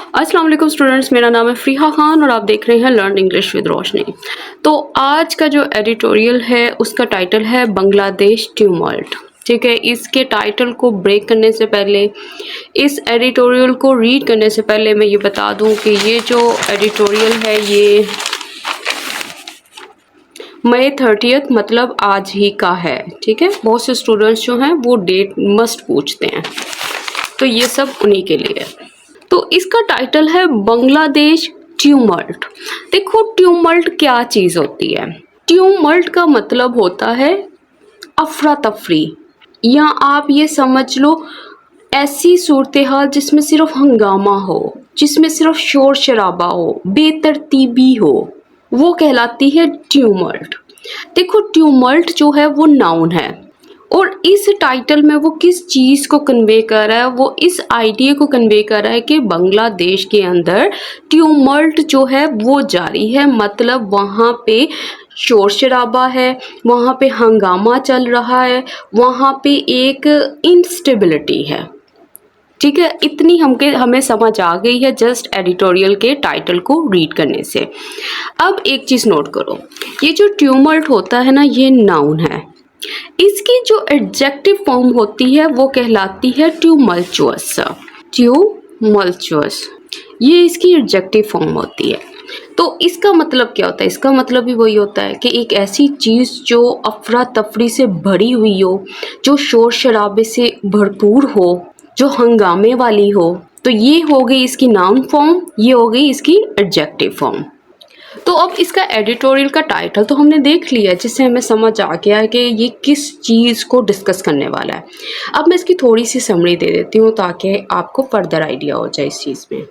अस्सलाम वालेकुम स्टूडेंट्स, मेरा नाम है फ़रीहा खान और आप देख रहे हैं लर्न इंग्लिश विद रोशनी। तो आज का जो एडिटोरियल है उसका टाइटल है बांग्लादेश ट्यूमल्ट। ठीक है, इसके टाइटल को ब्रेक करने से पहले, इस एडिटोरियल को रीड करने से पहले मैं ये बता दूं कि ये जो एडिटोरियल है ये मई 30 मतलब आज ही का है। ठीक है, बहुत से स्टूडेंट्स जो हैं वो डेट मस्ट पूछते हैं, तो ये सब उन्हीं के लिए है। तो इसका टाइटल है बांग्लादेश ट्यूमल्ट। देखो, ट्यूमल्ट क्या चीज़ होती है। ट्यूमल्ट का मतलब होता है अफरा तफरी, या आप ये समझ लो ऐसी सूरत हाल जिसमें सिर्फ हंगामा हो, जिसमें सिर्फ शोर शराबा हो, बेतरतीबी हो, वो कहलाती है ट्यूमल्ट। देखो, ट्यूमल्ट जो है वो नाउन है और इस टाइटल में वो किस चीज़ को कन्वे कर रहा है, वो इस आइडिया को कन्वे कर रहा है कि बांग्लादेश के अंदर ट्यूमल्ट जो है वो जारी है। मतलब वहाँ पे शोर शराबा है, वहाँ पे हंगामा चल रहा है, वहाँ पे एक इंस्टेबिलिटी है। ठीक है, इतनी हमें समझ आ गई है जस्ट एडिटोरियल के टाइटल को रीड करने से। अब एक चीज़ नोट करो, ये जो ट्यूमल्ट होता है ना, ये नाउन है। इसकी जो एडजेक्टिव फॉर्म होती है वो कहलाती है ट्यूमल्चुअस। ट्यूमल्चुअस ये इसकी एडजेक्टिव फॉर्म होती है। तो इसका मतलब क्या होता है? इसका मतलब भी वही होता है कि एक ऐसी चीज़ जो अफरा तफरी से भरी हुई हो, जो शोर शराबे से भरपूर हो, जो हंगामे वाली हो। तो ये हो गई इसकी नाउन फॉर्म, ये हो गई इसकी एडजेक्टिव फॉर्म। तो अब इसका एडिटोरियल का टाइटल तो हमने देख लिया, जिससे हमें समझ आ गया है कि ये किस चीज़ को डिस्कस करने वाला है। अब मैं इसकी थोड़ी सी समरी दे देती हूँ ताकि आपको फर्दर आइडिया हो जाए इस चीज़ में।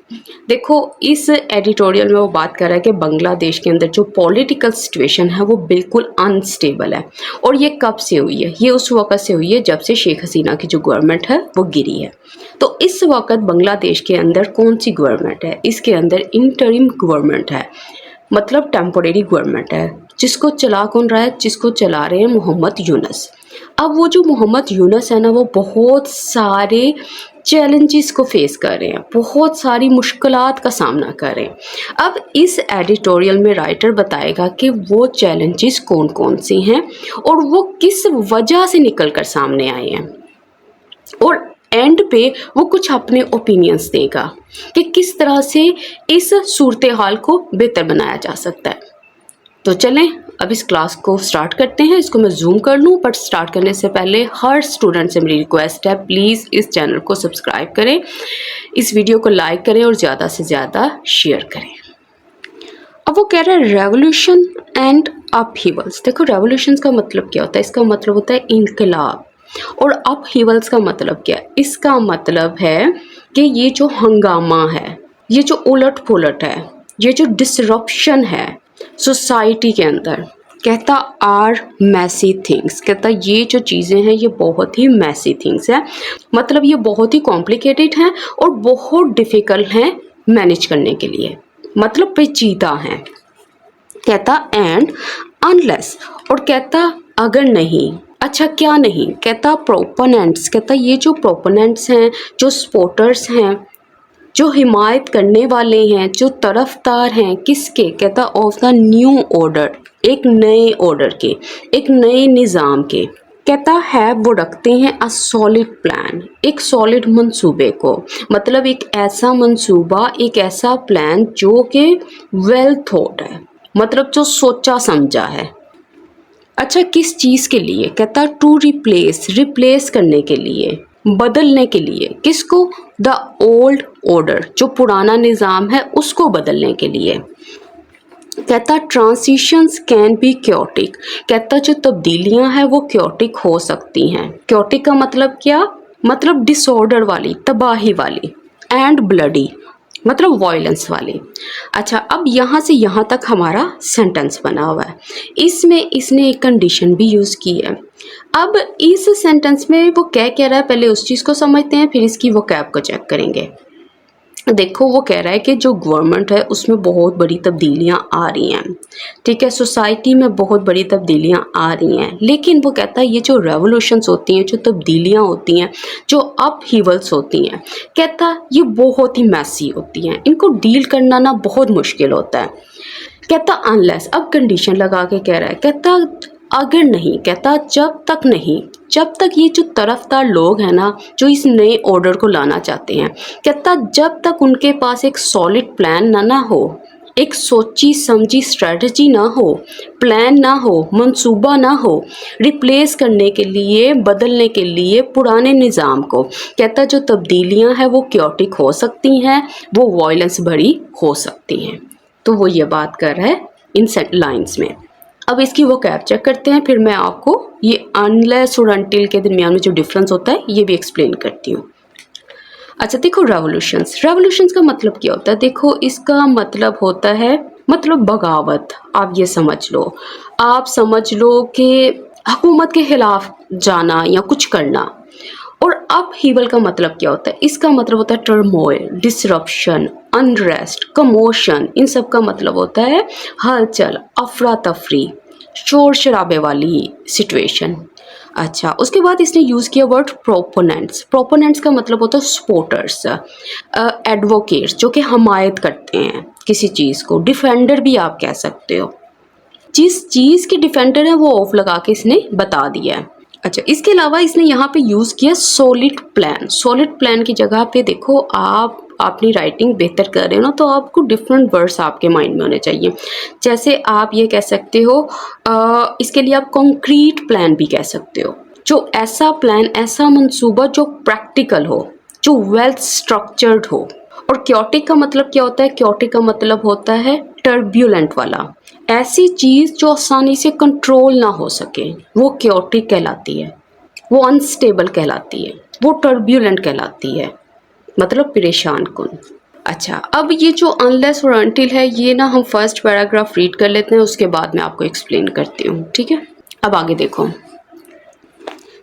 देखो, इस एडिटोरियल में वो बात कर रहा है कि बांग्लादेश के अंदर जो पॉलिटिकल सिचुएशन है वो बिल्कुल अनस्टेबल है। और ये कब से हुई है? ये उस वक़्त से हुई है जब से शेख हसीना की जो गवर्नमेंट है वो गिरी है। तो इस वक्त बांग्लादेश के अंदर कौन सी गवर्नमेंट है? इसके अंदर इंटरिम गवर्नमेंट है, मतलब टेम्पोरेरी गवर्नमेंट है। जिसको चला कौन रहा है? जिसको चला रहे हैं मोहम्मद यूनस। अब वो जो मोहम्मद यूनस है ना, वो बहुत सारे चैलेंजेस को फेस कर रहे हैं, बहुत सारी मुश्किलात का सामना कर रहे हैं। अब इस एडिटोरियल में राइटर बताएगा कि वो चैलेंजेस कौन कौन से हैं और वो किस वजह से निकल कर सामने आए हैं, और एंड पे वो कुछ अपने ओपिनियंस देगा कि किस तरह से इस सूरत हाल को बेहतर बनाया जा सकता है। तो चलें अब इस क्लास को स्टार्ट करते हैं। इसको मैं जूम कर लूँ, बट स्टार्ट करने से पहले हर स्टूडेंट से मेरी रिक्वेस्ट है, प्लीज़ इस चैनल को सब्सक्राइब करें, इस वीडियो को लाइक करें और ज़्यादा से ज़्यादा शेयर करें। अब वो कह रहा है रेवोल्यूशन एंड अपहीवल्स। देखो, रेवोल्यूशन का मतलब क्या होता है? इसका मतलब होता है इनकलाब। और अपहीवल्स का मतलब क्या है? इसका मतलब है कि ये जो हंगामा है, ये जो उलट पुलट है, ये जो डिसरप्शन है सोसाइटी के अंदर, कहता आर मैसी थिंग्स। कहता ये जो चीज़ें हैं ये बहुत ही मैसी थिंग्स हैं, मतलब ये बहुत ही कॉम्प्लिकेटेड हैं और बहुत डिफ़िकल्ट हैं मैनेज करने के लिए, मतलब पेचीदा हैं। कहता एंड अनलेस, और कहता अगर नहीं। अच्छा, क्या नहीं? कहता प्रोपोनेंट्स। कहता ये जो प्रोपोनेंट्स हैं, जो सपोर्टर्स हैं, जो हिमायत करने वाले हैं, जो तरफदार हैं, किसके? कहता ऑफ द न्यू ऑर्डर, एक नए ऑर्डर के, एक नए निज़ाम के। कहता है वो रखते हैं अ सॉलिड प्लान, एक सॉलिड मंसूबे को, मतलब एक ऐसा मंसूबा, एक ऐसा प्लान जो कि वेल थॉट है, मतलब जो सोचा समझा है। अच्छा, किस चीज़ के लिए? कहता टू रिप्लेस करने के लिए, बदलने के लिए। किसको? द ओल्ड ऑर्डर, जो पुराना निज़ाम है उसको बदलने के लिए। कहता ट्रांजिशंस कैन बी क्योटिक। कहता जो तब्दीलियां हैं वो क्योटिक हो सकती हैं। क्योटिक का मतलब क्या? मतलब डिसऑर्डर वाली, तबाही वाली, एंड ब्लडी, मतलब वायलेंस वाली। अच्छा, अब यहाँ से यहाँ तक हमारा सेंटेंस बना हुआ है। इसमें इसने एक कंडीशन भी यूज़ की है। अब इस सेंटेंस में वो क्या कह रहा है, पहले उस चीज़ को समझते हैं, फिर इसकी वोकैब को चेक करेंगे। देखो वो कह रहा है कि जो गवर्नमेंट है उसमें बहुत बड़ी तब्दीलियां आ रही हैं, ठीक है, सोसाइटी में बहुत बड़ी तब्दीलियां आ रही हैं, लेकिन वो कहता है ये जो रेवोल्यूशंस होती हैं, जो तब्दीलियां होती हैं, जो अपहीवल्स होती हैं, कहता ये बहुत ही मैसी होती हैं, इनको डील करना ना बहुत मुश्किल होता है। कहता अनलेस, अब कंडीशन लगा के कह रहा है, कहता अगर नहीं, कहता जब तक नहीं, जब तक ये जो तरफदार लोग हैं ना जो इस नए ऑर्डर को लाना चाहते हैं, कहता जब तक उनके पास एक सॉलिड प्लान ना हो, एक सोची समझी स्ट्रेटजी ना हो, प्लान ना हो, मंसूबा ना हो रिप्लेस करने के लिए, बदलने के लिए पुराने निज़ाम को, कहता जो तब्दीलियां हैं वो क्योटिक हो सकती हैं, वो वायलेंस भरी हो सकती हैं। तो वो ये बात कर रहा है इन लाइन्स में। अब इसकी वो कैप चेक करते हैं, फिर मैं आपको ये अनलेस और अनटिल के दरमियान में जो डिफरेंस होता है ये भी एक्सप्लेन करती हूँ। अच्छा देखो, रेवोल्यूशंस का मतलब क्या होता है? देखो इसका मतलब होता है, मतलब बगावत, आप ये समझ लो, आप समझ लो कि हुकूमत के खिलाफ जाना या कुछ करना। और अपहीवल का मतलब क्या होता है? इसका मतलब होता है टर्मोइल, डिसरप्शन, अनरेस्ट, कमोशन, इन सब का मतलब होता है हलचल, अफरा तफरी, शोर शराबे वाली सिचुएशन। अच्छा, उसके बाद इसने यूज़ किया वर्ड प्रोपोनेंट्स। प्रोपोनेंट्स का मतलब होता है सपोर्टर्स, एडवोकेट्स, जो कि हमायत करते हैं किसी चीज़ को, डिफेंडर भी आप कह सकते हो। जिस चीज़ के डिफेंडर है वो ऑफ लगा के इसने बता दिया है। अच्छा, इसके अलावा इसने यहाँ पे यूज़ किया सॉलिड प्लान। सॉलिड प्लान की जगह पे देखो, आप अपनी राइटिंग बेहतर कर रहे हो ना, तो आपको डिफरेंट वर्ड्स आपके माइंड में होने चाहिए। जैसे आप ये कह सकते हो, इसके लिए आप कॉन्क्रीट प्लान भी कह सकते हो, जो ऐसा प्लान, ऐसा मंसूबा जो प्रैक्टिकल हो, जो वेल स्ट्रक्चर्ड हो। और क्योटिक का मतलब क्या होता है? क्योटिक का मतलब होता है टर्ब्यूलेंट वाला, ऐसी चीज़ जो आसानी से कंट्रोल ना हो सके, वो क्योटिक कहलाती है, वो अनस्टेबल कहलाती है, वो टर्ब्यूलेंट कहलाती है, मतलब परेशान कुन। अच्छा, अब ये जो अनलेस और अनटिल है, ये ना हम फर्स्ट पैराग्राफ रीड कर लेते हैं, उसके बाद मैं आपको एक्सप्लेन करती हूँ, ठीक है। अब आगे देखो,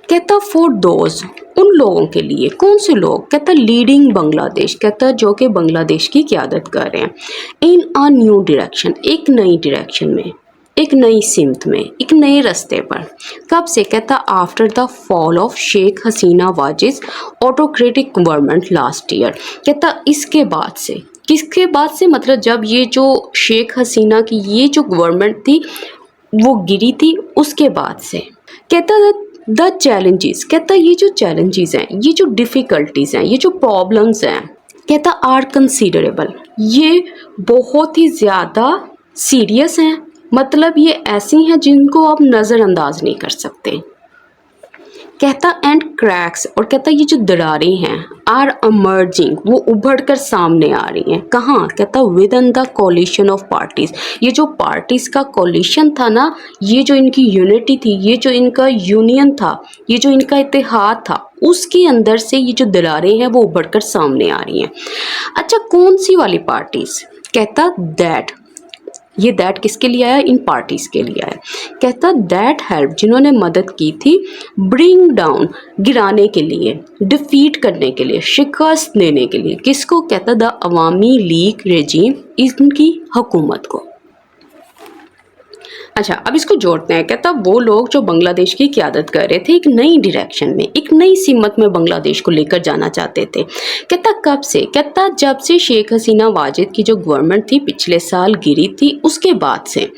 कहता फॉर दोज, उन लोगों के लिए, कौन से लोग? कहता लीडिंग बांग्लादेश, कहता जो कि बांग्लादेश की क़यादत कर रहे हैं, इन अ न्यू डायरेक्शन, एक नई डायरेक्शन में, एक नई सिमत में, एक नए रास्ते पर। कब से? कहता after the fall of Sheikh Hasina Wajed autocratic government last year. कहता इसके बाद से, किसके बाद से? मतलब जब ये जो शेख हसीना की ये जो गवर्नमेंट थी वो गिरी थी, उसके बाद से। कहता द चैलेंजेस, कहता ये जो चैलेंजेस हैं, ये जो डिफ़िकल्टीज़ हैं, ये जो प्रॉब्लम्स हैं, कहता आर कंसीडरेबल, ये बहुत ही ज़्यादा सीरियस हैं, मतलब ये ऐसी हैं जिनको आप नज़रअंदाज नहीं कर सकते। कहता एंड क्रैक्स, और कहता ये जो दरारें हैं, आर अमर्जिंग, वो उभर कर सामने आ रही हैं। कहाँ? कहता with in the collision of parties, ये जो पार्टीज़ का कोलिशन था ना, ये जो इनकी यूनिटी थी, ये जो इनका यूनियन था, ये जो इनका इत्तेहाद था, उसके अंदर से ये जो दरारें हैं वो उभर कर सामने आ रही हैं। अच्छा, कौन सी वाली पार्टीज़? कहता दैट, ये दैट किसके लिए आया? इन पार्टीज़ के लिए आया। कहता दैट हेल्प, जिन्होंने मदद की थी, ब्रिंग डाउन, गिराने के लिए, डिफीट करने के लिए, शिकस्त देने के लिए, किसको? कहता द अवामी लीग रेजीम, इनकी हुकूमत को। अच्छा, अब इसको जोड़ते हैं। कहता वो लोग जो बांग्लादेश की क़यादत कर रहे थे, एक नई डायरेक्शन में, एक नई सिमत में बांग्लादेश को लेकर जाना चाहते थे। कहता कब से? कहता जब से शेख हसीना वाजिद की जो गवर्नमेंट थी पिछले साल गिरी थी, उसके बाद से।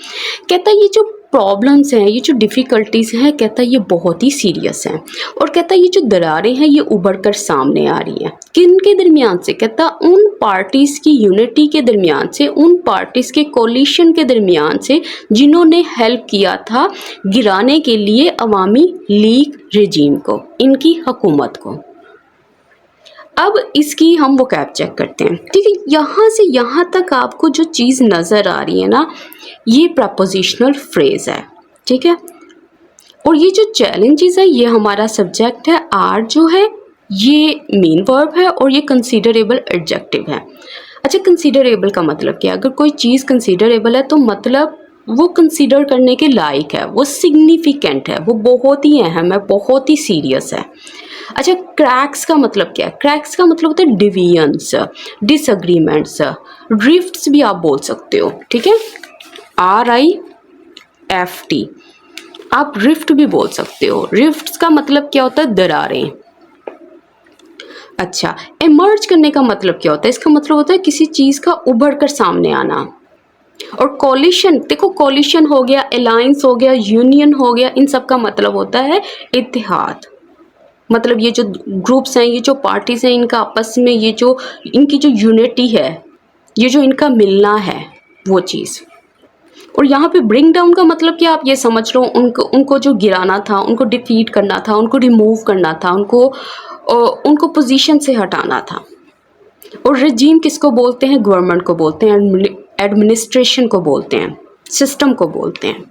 कहता ये जो प्रॉब्लम्स हैं, ये जो डिफ़िकल्टीज़ हैं, कहता ये बहुत ही सीरियस हैं। और कहता ये जो दरारें हैं ये उभर कर सामने आ रही हैं। किन के दरमियान से? कहता उन पार्टीज़ की यूनिटी के दरमियान से, उन पार्टीज़ के कोलिशन के दरमियान से जिन्होंने हेल्प किया था गिराने के लिए अवामी लीग रेजीम को, इनकी हुकूमत को। अब इसकी हम वो कैप चेक करते हैं, ठीक है। यहाँ से यहाँ तक आपको जो चीज़ नज़र आ रही है ना, ये प्रपोजिशनल फ्रेज़ है, ठीक है। और ये जो चैलेंजेस है, ये हमारा सब्जेक्ट है, आर जो है ये मेन वर्ब है, और ये कंसीडरेबल एडजेक्टिव है। अच्छा, कंसीडरेबल का मतलब क्या है? अगर कोई चीज़ कंसीडरेबल है तो मतलब वो कंसीडर करने के लायक है, वो सिग्निफिकेंट है, वो बहुत ही अहम है, बहुत ही सीरियस है। अच्छा, क्रैक्स का मतलब क्या है? क्रैक्स का मतलब होता है डिविजन्स, डिसएग्रीमेंट्स, ड्रिफ्ट्स भी आप बोल सकते हो, ठीक है, RIFT, आप रिफ्ट भी बोल सकते हो। रिफ्ट्स का मतलब क्या होता है? दरारें। अच्छा, इमर्ज करने का मतलब क्या होता है? इसका मतलब होता है किसी चीज़ का उभर कर सामने आना। और कोलिशन, देखो कोलिशन हो गया, अलायंस हो गया, यूनियन हो गया, इन सब का मतलब होता है इत्तेहाद। मतलब ये जो ग्रुप्स हैं, ये जो पार्टीज हैं, इनका आपस में ये जो इनकी जो यूनिटी है, ये जो इनका मिलना है, वो चीज़। और यहाँ पे ब्रिंग डाउन का मतलब क्या, आप ये समझ लो, उनको जो गिराना था, उनको डिफीट करना था, उनको रिमूव करना था, उनको पोजीशन से हटाना था। और रजीम किसको बोलते हैं? गवर्नमेंट को बोलते हैं, एडमिनिस्ट्रेशन को बोलते हैं, सिस्टम को बोलते हैं।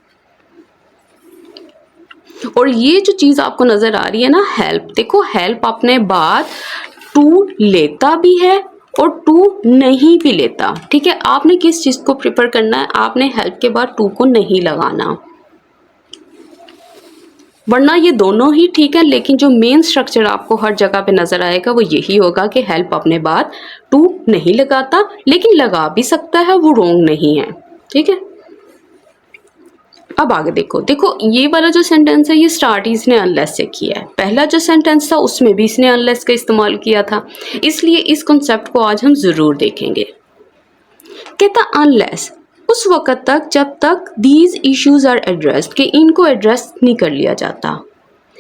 और ये जो चीज़ आपको नज़र आ रही है ना, हेल्प, देखो हेल्प अपने बाद टू लेता भी है और टू नहीं भी लेता, ठीक है। आपने किस चीज़ को प्रिफर करना है? आपने हेल्प के बाद टू को नहीं लगाना, वरना ये दोनों ही ठीक है, लेकिन जो मेन स्ट्रक्चर आपको हर जगह पे नज़र आएगा वो यही होगा कि हेल्प अपने बाद टू नहीं लगाता, लेकिन लगा भी सकता है, वो रॉन्ग नहीं है, ठीक है। अब आगे देखो, देखो ये वाला जो सेंटेंस है, ये स्टार्ट इसने अनलेस से किया है। पहला जो सेंटेंस था उसमें भी इसने अनलेस का इस्तेमाल किया था, इसलिए इस कॉन्सेप्ट को आज हम ज़रूर देखेंगे। कहता अनलेस उस वक़्त तक जब तक दीज इश्यूज आर एड्रेस्ड, कि इनको एड्रेस नहीं कर लिया जाता,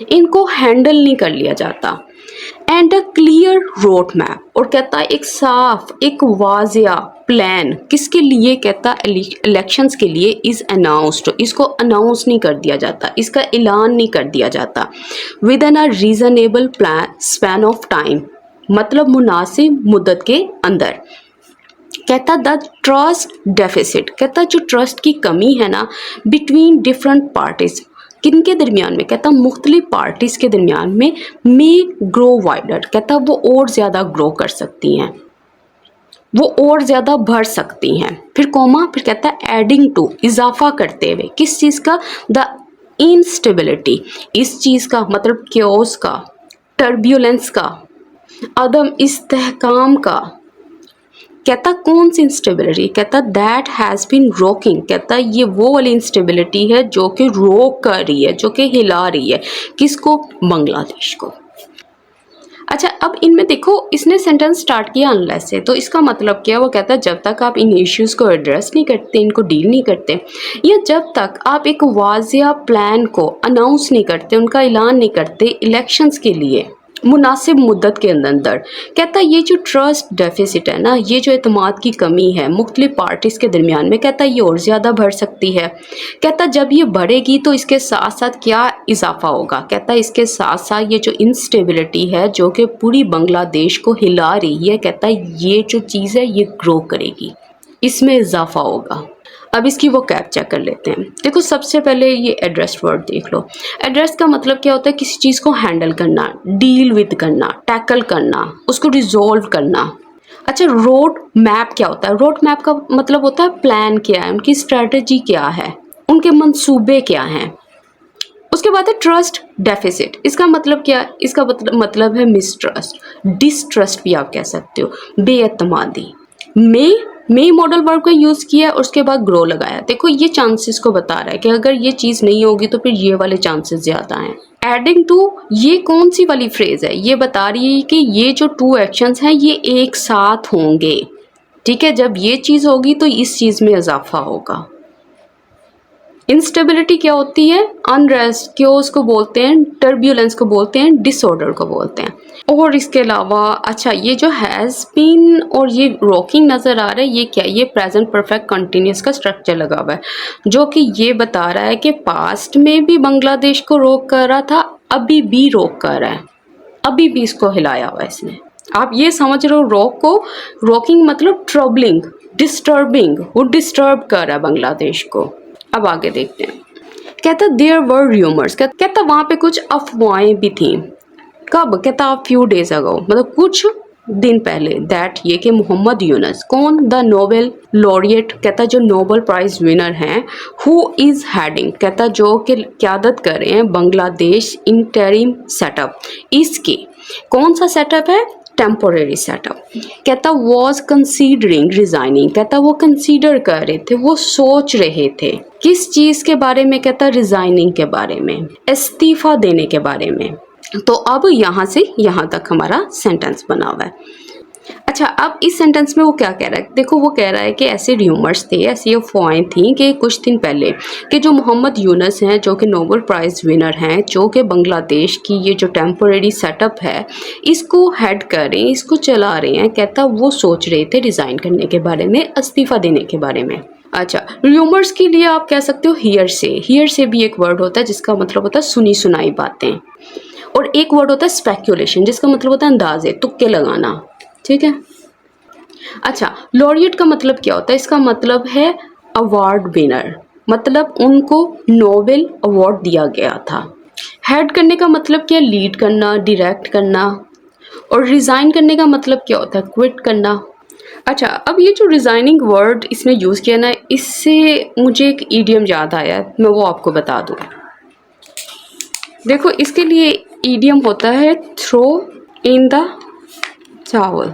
इनको हैंडल नहीं कर लिया जाता। And a clear road map, और कहता है एक साफ, एक वाजिया प्लान, किसके लिए? कहता इलेक्शंस के लिए, इज अनाउंस्ड, इसको अनाउंस नहीं कर दिया जाता, इसका ऐलान नहीं कर दिया जाता। With in a reasonable plan span of time, मतलब मुनासिब मुद्दत के अंदर। कहता द ट्रस्ट डेफिसिट, कहता जो ट्रस्ट की कमी है ना, बिटवीन डिफरेंट पार्टीज, किन के दरमियान में? कहता मुख्तलिफ पार्टीज के दरमियान में, मे ग्रो वाइडर, कहता वो और ज़्यादा ग्रो कर सकती हैं, वो और ज़्यादा बढ़ सकती हैं। फिर कोमा, फिर कहता है एडिंग टू, इजाफा करते हुए, किस चीज़ का? द इंस्टेबिलिटी, इस चीज़ का मतलब क्योस का, टर्ब्यूलेंस का, अदम इस्तेहकाम का। कहता कौन सी इंस्टेबिलिटी? कहता दैट हैज़ बीन रॉकिंग, कहता ये वो वाली इंस्टेबिलिटी है जो कि रोक कर रही है, जो कि हिला रही है, किसको? बांग्लादेश को। अच्छा, अब इनमें देखो, इसने सेंटेंस स्टार्ट किया अनलेस से, तो इसका मतलब क्या? वो कहता है जब तक आप इन इश्यूज़ को एड्रेस नहीं करते, इनको डील नहीं करते, या जब तक आप एक वाजिया प्लान को अनाउंस नहीं करते, उनका ऐलान नहीं करते इलेक्शंस के लिए मुनासिब मुद्दत के अंदर। कहता ये जो ट्रस्ट डेफिसिट है ना, ये जो एतमाद की कमी है मुख्तलिफ पार्टीज़ के दरमियान में, कहता ये और ज़्यादा बढ़ सकती है। कहता जब ये बढ़ेगी तो इसके साथ साथ क्या इजाफा होगा? कहता इसके साथ साथ ये जो इंस्टेबिलिटी है जो कि पूरी बांग्लादेश को हिला रही है, कहता ये जो चीज़ है ये ग्रो करेगी, इसमें इजाफा होगा। अब इसकी वो कैप चेक कर लेते हैं। देखो सबसे पहले ये एड्रेस वर्ड देख लो। एड्रेस का मतलब क्या होता है? किसी चीज़ को हैंडल करना, डील विद करना, टैकल करना, उसको रिजॉल्व करना। अच्छा, रोड मैप क्या होता है? रोड मैप का मतलब होता है प्लान क्या है, उनकी स्ट्रेटजी क्या है, उनके मंसूबे क्या हैं। उसके बाद है ट्रस्ट डेफिसिट, इसका मतलब क्या है? इसका मतलब है मिसट्रस्ट, डिसट्रस्ट भी आप कह सकते हो, बेएतमादी। मे मॉडल वर्ब का यूज़ किया और उसके बाद ग्रो लगाया। देखो ये चांसेस को बता रहा है कि अगर ये चीज़ नहीं होगी तो फिर ये वाले चांसेस ज़्यादा हैं। एडिंग टू, ये कौन सी वाली फ्रेज है? ये बता रही है कि ये जो टू एक्शंस हैं ये एक साथ होंगे, ठीक है। जब ये चीज़ होगी तो इस चीज़ में इजाफा होगा। इंस्टेबिलिटी क्या होती है? अनरेस्ट, क्योस को बोलते हैं, टर्ब्यूलेंस को बोलते हैं, डिसऑर्डर को बोलते हैं। और इसके अलावा अच्छा, ये जो हैज़ बीन और ये रॉकिंग नज़र आ रहा है, ये क्या? ये प्रेजेंट परफेक्ट कंटिन्यूस का स्ट्रक्चर लगा हुआ है, जो कि ये बता रहा है कि पास्ट में भी बांग्लादेश को रोक कर रहा था, अभी भी रोक कर रहा है, अभी भी इसको हिलाया हुआ है इसने। आप ये समझ रहे हो रॉक को, रॉकिंग मतलब ट्रबलिंग, डिस्टर्बिंग, वो डिस्टर्ब कर रहा है बांग्लादेश को। अब आगे देखते हैं। कहता देयर वर र्यूमर्स, कहता वहाँ पे कुछ अफवाहें भी थी। कब? कहता फ्यू डेज अगो, मतलब कुछ दिन पहले दैट ये कि मोहम्मद यूनुस कौन, द नोबेल लॉरिएट कहता जो नोबेल प्राइज विनर हैं, हु इज़ हेडिंग कहता जो कि क़यादत कर रहे हैं बांग्लादेश इंटरिम सेटअप, इसके कौन सा सेटअप है, टेम्पोरेरी सेटअप, कहता वॉज कंसीडरिंग रिजाइनिंग कहता वो कंसीडर कर रहे थे, वो सोच रहे थे किस चीज़ के बारे में, कहता रिजाइनिंग के बारे में, इस्तीफ़ा देने के बारे में। तो अब यहाँ से यहाँ तक हमारा सेंटेंस बना हुआ है। अच्छा, अब इस सेंटेंस में वो क्या कह रहा है, देखो वो कह रहा है कि ऐसे र्यूमर्स थे, ऐसी अफवाहें थी कि कुछ दिन पहले कि जो मोहम्मद यूनुस हैं जो कि नोबेल प्राइज़ विनर हैं, जो कि बांग्लादेश की ये जो टेम्पोरेरी सेटअप है इसको हेड कर रहे हैं, इसको चला रहे हैं, कहता वो सोच रहे थे रिज़ाइन करने के बारे में, इस्तीफ़ा देने के बारे में। अच्छा, र्यूमर्स के लिए आप कह सकते हो हियर से भी एक वर्ड होता है जिसका मतलब होता है सुनी सुनाई बातें, और एक वर्ड होता है स्पेक्यूलेशन जिसका मतलब होता है अंदाजे, तुक्के लगाना, ठीक है। अच्छा, लॉरिएट का मतलब क्या होता है, इसका मतलब है अवार्ड विनर, मतलब उनको नोबेल अवार्ड दिया गया था। हेड करने का मतलब क्या, लीड करना, डायरेक्ट करना, और रिज़ाइन करने का मतलब क्या होता है, क्विट करना। अच्छा, अब ये जो रिज़ाइनिंग वर्ड इसमें यूज़ किया ना, इससे मुझे एक ईडियम याद आया, मैं वो आपको बता दूँ। देखो इसके लिए ईडियम होता है थ्रो इन द टावल,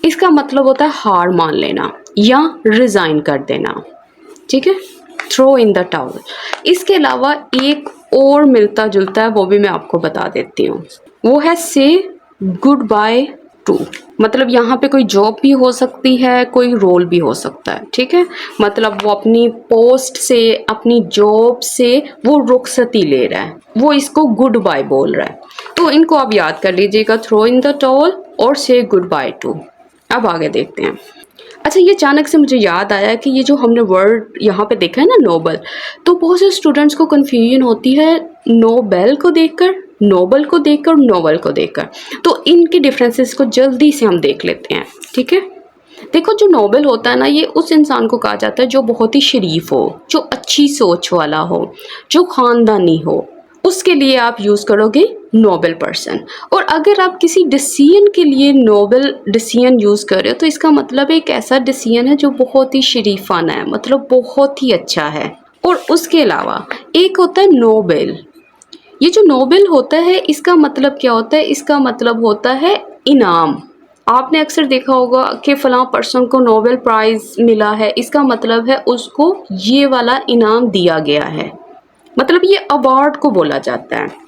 इसका मतलब होता है हार मान लेना या रिज़ाइन कर देना, ठीक है, थ्रो इन द टावल। इसके अलावा एक और मिलता जुलता है, वो भी मैं आपको बता देती हूँ, वो है से गुड बाय टू, मतलब यहाँ पे कोई जॉब भी हो सकती है, कोई रोल भी हो सकता है, ठीक है, मतलब वो अपनी पोस्ट से, अपनी जॉब से वो रुखसती ले रहा है, वो इसको गुड बाय बोल रहा है। तो इनको आप याद कर लीजिएगा, थ्रो इन द टॉवल और से गुड बाय टू। अब आगे देखते हैं। अच्छा, ये अचानक से मुझे याद आया कि ये जो हमने वर्ड यहाँ पे देखा है ना नोबल, तो बहुत से स्टूडेंट्स को कन्फ्यूजन होती है नोबेल को देखकर, नोबल को देखकर, नोवेल को देखकर, तो इनके डिफरेंसेस को जल्दी से हम देख लेते हैं, ठीक है। देखो जो नोबेल होता है ना, ये उस इंसान को कहा जाता है जो बहुत ही शरीफ हो, जो अच्छी सोच वाला हो, जो ख़ानदानी हो, उसके लिए आप यूज़ करोगे नोबेल पर्सन। और अगर आप किसी डिसीजन के लिए नोबेल डिसीजन यूज़ कर रहे हो तो इसका मतलब एक ऐसा डिसीजन है जो बहुत ही शरीफाना है, मतलब बहुत ही अच्छा है। और उसके अलावा एक होता है नोबेल, ये जो नोबेल होता है इसका मतलब क्या होता है, इसका मतलब होता है इनाम। आपने अक्सर देखा होगा कि फ़लाँ पर्सन को नोबेल प्राइज़ मिला है, इसका मतलब है उसको ये वाला इनाम दिया गया है, मतलब ये अवार्ड को बोला जाता है।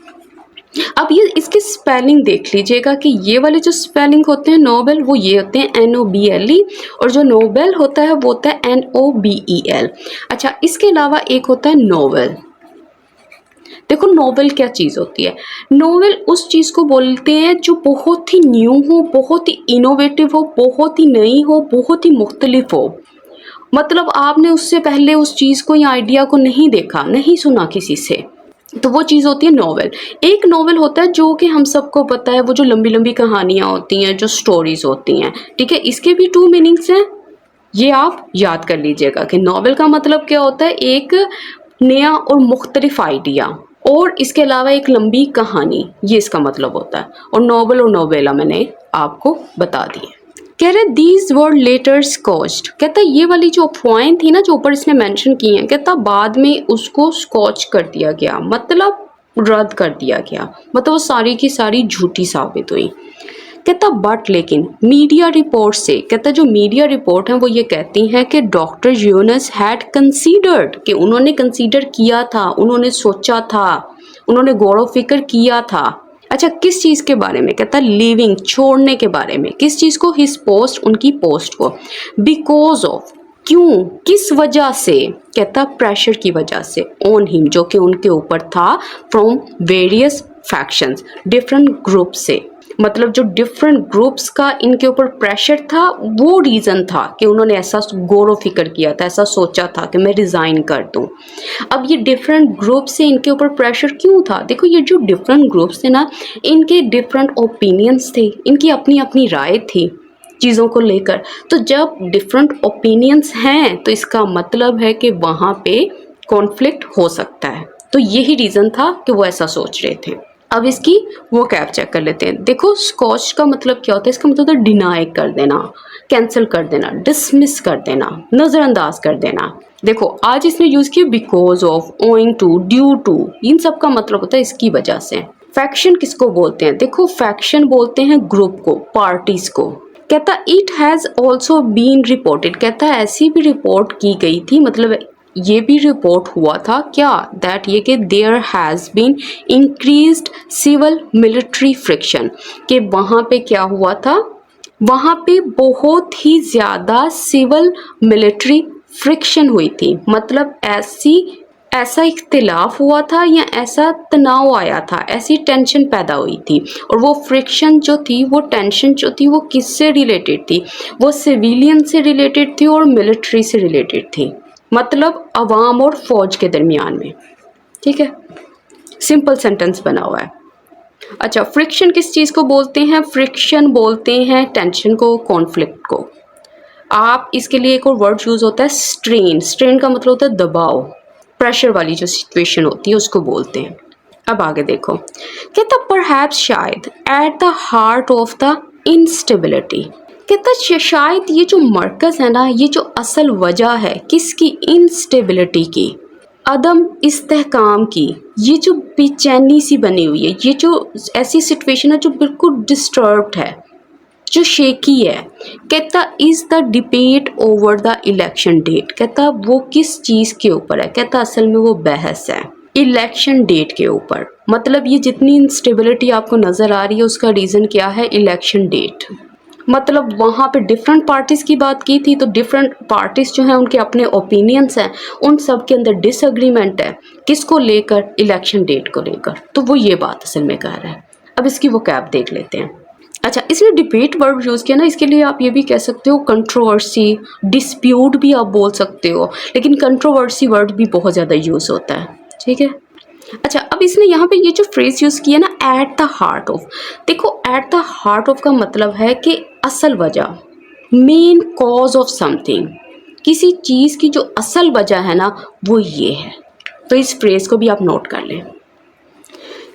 अब ये इसकी स्पेलिंग देख लीजिएगा कि ये वाले जो स्पेलिंग होते हैं नोबेल, वो ये होते हैं NOBLE, और जो नोबेल होता है वो होता है NOBEL। अच्छा, इसके अलावा एक होता है नोवेल। देखो नोवेल क्या चीज़ होती है, नोवेल उस चीज़ को बोलते हैं जो बहुत ही न्यू हो, बहुत ही इनोवेटिव हो, बहुत ही नई हो, बहुत ही मुख्तलिफ हो, मतलब आपने उससे पहले उस चीज़ को या आइडिया को नहीं देखा, नहीं सुना किसी से, तो वो चीज़ होती है नोवेल। एक नोवेल होता है जो कि हम सबको पता है, वो जो लंबी लंबी कहानियाँ होती हैं, जो स्टोरीज़ होती हैं, ठीक है, इसके भी 2 मीनिंग्स हैं, ये आप याद कर लीजिएगा कि नोवेल का मतलब क्या होता है, एक नया और मुख्तलिफ आइडिया, और इसके अलावा एक लंबी कहानी, ये इसका मतलब होता है। और नोवेल और नोवेला मैंने आपको बता दी है। कह रहे दीज वर्ड लेटर्स कॉस्ट, कहता ये वाली जो अफवाहें थी ना जो ऊपर इसने मेंशन की हैं, कहता बाद में उसको स्कॉच कर दिया गया, मतलब रद्द कर दिया गया, मतलब वो सारी की सारी झूठी साबित हुई। कहता बट लेकिन मीडिया रिपोर्ट से, कहता जो मीडिया रिपोर्ट हैं वो ये कहती हैं कि डॉक्टर यूनुस हैड कंसीडर्ड, कि उन्होंने कंसीडर किया था, उन्होंने सोचा था, उन्होंने गौर फिक्र किया था। अच्छा, किस चीज़ के बारे में, कहता लीविंग, छोड़ने के बारे में, किस चीज़ को, हिज पोस्ट, उनकी पोस्ट को, बिकॉज ऑफ, क्यों, किस वजह से, कहता प्रेशर की वजह से, ऑन हिम, जो कि उनके ऊपर था, from various factions, different group से, मतलब जो डिफरेंट ग्रुप्स का इनके ऊपर प्रेशर था, वो रीज़न था कि उन्होंने ऐसा गौर फिक्र किया था, ऐसा सोचा था कि मैं रिज़ाइन कर दूं। अब ये डिफरेंट ग्रुप से इनके ऊपर प्रेशर क्यों था, देखो ये जो डिफरेंट ग्रुप्स थे ना, इनके डिफरेंट ओपिनियंस थे, इनकी अपनी अपनी राय थी चीज़ों को लेकर। तो जब डिफरेंट ओपिनियंस हैं तो इसका मतलब है कि वहाँ पे कॉन्फ्लिक्ट हो सकता है, तो यही रीज़न था कि वो ऐसा सोच रहे थे। अब इसकी वो कैप चेक कर लेते हैं। देखो स्कॉच का मतलब क्या होता है, इसका मतलब होता है डिनाई कर देना, कैंसिल कर देना, डिसमिस कर देना, नज़रअंदाज कर देना। देखो आज इसने यूज़ किया because of, owing to, due to, इन सब का मतलब होता है इसकी वजह से। फैक्शन किसको बोलते हैं, देखो फैक्शन बोलते हैं ग्रुप को, पार्टीज को। कहता it has also been reported, कहता ऐसी भी रिपोर्ट की गई थी, मतलब ये भी रिपोर्ट हुआ था क्या, दैट ये कि there has been increased civil military friction, कि वहाँ पे क्या हुआ था, वहाँ पे बहुत ही ज़्यादा सिविल मिलिट्री फ्रिक्शन हुई थी, मतलब ऐसा इख्तिलाफ हुआ था या ऐसा तनाव आया था, ऐसी टेंशन पैदा हुई थी। और वो फ्रिक्शन जो थी, वो टेंशन जो थी, वो किससे रिलेटेड थी, वो सिविलियन से रिलेटेड थी और मिलिट्री से रिलेटेड थी, मतलब अवाम और फौज के दरमियान में। ठीक है, सिंपल सेंटेंस बना हुआ है। अच्छा, फ्रिक्शन किस चीज़ को बोलते हैं, फ्रिक्शन बोलते हैं टेंशन को, कॉन्फ्लिक्ट को। आप इसके लिए एक और वर्ड यूज़ होता है स्ट्रेन, स्ट्रेन का मतलब होता है दबाव, प्रेशर वाली जो सिचुएशन होती है उसको बोलते हैं। अब आगे देखो, कहता परहैप्स शायद at the heart of the instability, कहता शायद ये जो मरकज़ है ना, ये जो असल वजह है किसकी, इंस्टेबिलिटी की, अदम इस्तेहकाम की, ये जो बेचैनी सी बनी हुई है, ये जो ऐसी सिचुएशन है जो बिल्कुल डिस्टर्ब्ड है, जो शेकी है। कहता is the debate over the election date, कहता वो किस चीज़ के ऊपर है, कहता असल में वो बहस है इलेक्शन डेट के ऊपर। मतलब ये जितनी इंस्टेबिलिटी आपको नज़र आ रही है उसका रीज़न क्या है, इलेक्शन डेट। मतलब वहाँ पे डिफरेंट पार्टीज़ की बात की थी, तो डिफरेंट पार्टीज़ जो हैं उनके अपने ओपिनियंस हैं, उन सब के अंदर डिसएग्रीमेंट है, किसको लेकर, इलेक्शन डेट को लेकर। तो वो ये बात असल में कह रहा है। अब इसकी वो कैप देख लेते हैं। अच्छा, इसने डिबेट वर्ड यूज़ किया ना, इसके लिए आप ये भी कह सकते हो कंट्रोवर्सी, डिस्प्यूट भी आप बोल सकते हो, लेकिन कंट्रोवर्सी वर्ड भी बहुत ज़्यादा यूज़ होता है। ठीक है। अच्छा, अब इसने यहाँ पे ये जो फ्रेज यूज़ किया ना, एट द हार्ट ऑफ, देखो एट द हार्ट ऑफ का मतलब है कि असल वजह, मेन कॉज ऑफ समथिंग, किसी चीज़ की जो असल वजह है ना वो ये है। तो इस फ्रेज को भी आप नोट कर लें।